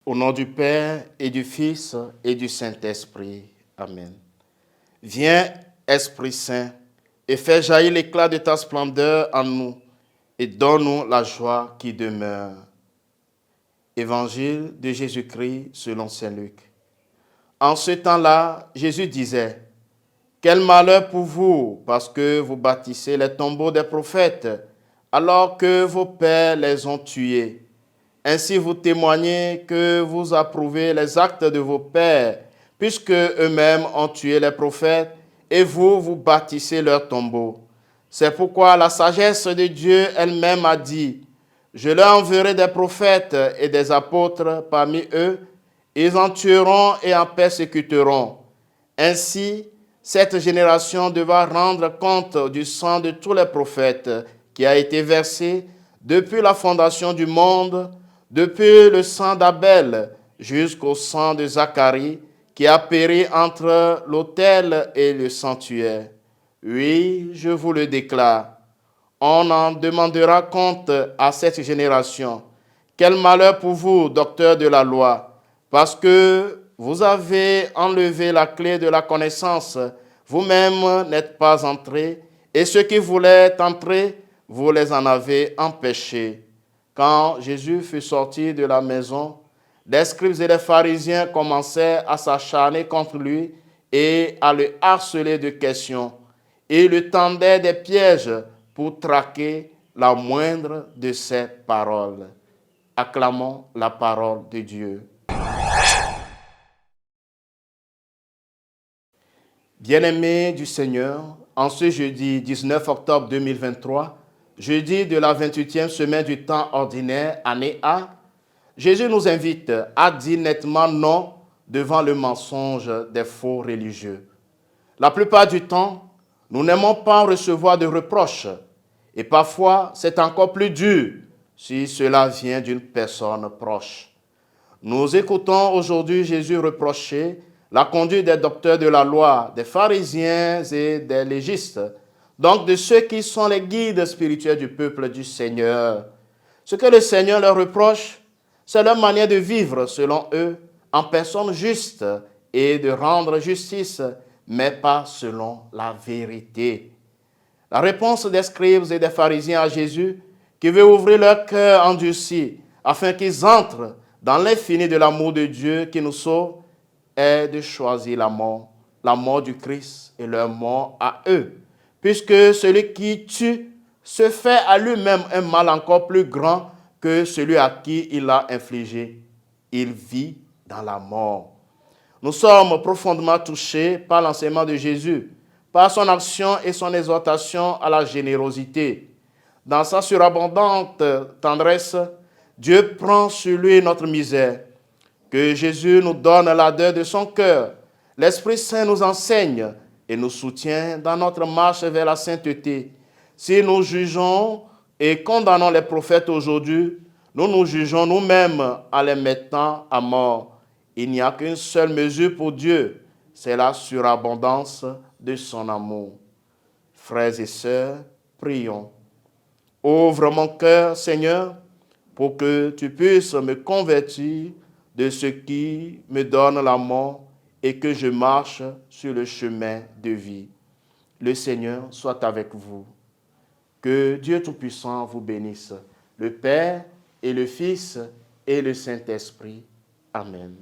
Au nom du Père et du Fils et du Saint-Esprit. Amen. Viens, Esprit Saint, et fais jaillir l'éclat de ta splendeur en nous, et donne-nous la joie qui demeure. Évangile de Jésus-Christ selon saint Luc. En ce temps-là, Jésus disait, « Quel malheur pour vous, parce que vous bâtissez les tombeaux des prophètes, alors que vos pères les ont tués. Ainsi vous témoignez que vous approuvez les actes de vos pères, puisque eux-mêmes ont tué les prophètes, et vous, vous bâtissez leurs tombeaux. C'est pourquoi la sagesse de Dieu elle-même a dit, « Je leur enverrai des prophètes et des apôtres parmi eux, ils en tueront et en persécuteront. Ainsi, cette génération devra rendre compte du sang de tous les prophètes qui a été versé depuis la fondation du monde, depuis le sang d'Abel jusqu'au sang de Zacharie, qui a péri entre l'autel et le sanctuaire. Oui, je vous le déclare, on en demandera compte à cette génération. Quel malheur pour vous, docteurs de la loi, parce que vous avez enlevé la clé de la connaissance, vous-même n'êtes pas entrés, et ceux qui voulaient entrer, vous les en avez empêchés. » Quand Jésus fut sorti de la maison, les scribes et les pharisiens commencèrent à s'acharner contre lui et à le harceler de questions. Ils lui tendaient des pièges pour traquer la moindre de ses paroles. Acclamons la parole de Dieu. Bien-aimés du Seigneur, en ce jeudi 19 octobre 2023, jeudi de la 28e semaine du temps ordinaire, année A, Jésus nous invite à dire nettement non devant le mensonge des faux religieux. La plupart du temps, nous n'aimons pas recevoir de reproches et parfois c'est encore plus dur si cela vient d'une personne proche. Nous écoutons aujourd'hui Jésus reprocher la conduite des docteurs de la loi, des pharisiens et des légistes, donc de ceux qui sont les guides spirituels du peuple du Seigneur. Ce que le Seigneur leur reproche, c'est leur manière de vivre selon eux, en personne juste et de rendre justice, mais pas selon la vérité. La réponse des scribes et des pharisiens à Jésus, qui veut ouvrir leur cœur endurci, afin qu'ils entrent dans l'infini de l'amour de Dieu qui nous sauve, est de choisir la mort du Christ et leur mort à eux, puisque celui qui tue se fait à lui-même un mal encore plus grand que celui à qui il l'a infligé. Il vit dans la mort. Nous sommes profondément touchés par l'enseignement de Jésus, par son action et son exhortation à la générosité. Dans sa surabondante tendresse, Dieu prend sur lui notre misère. Que Jésus nous donne l'ardeur de son cœur. L'Esprit Saint nous enseigne et nous soutient dans notre marche vers la sainteté. Si nous jugeons et condamnons les prophètes aujourd'hui, nous nous jugeons nous-mêmes en les mettant à mort. Il n'y a qu'une seule mesure pour Dieu, c'est la surabondance de son amour. Frères et sœurs, prions. Ouvre mon cœur, Seigneur, pour que tu puisses me convertir de ce qui me donne la mort et que je marche sur le chemin de vie. Le Seigneur soit avec vous. Que Dieu Tout-Puissant vous bénisse, le Père et le Fils et le Saint-Esprit. Amen.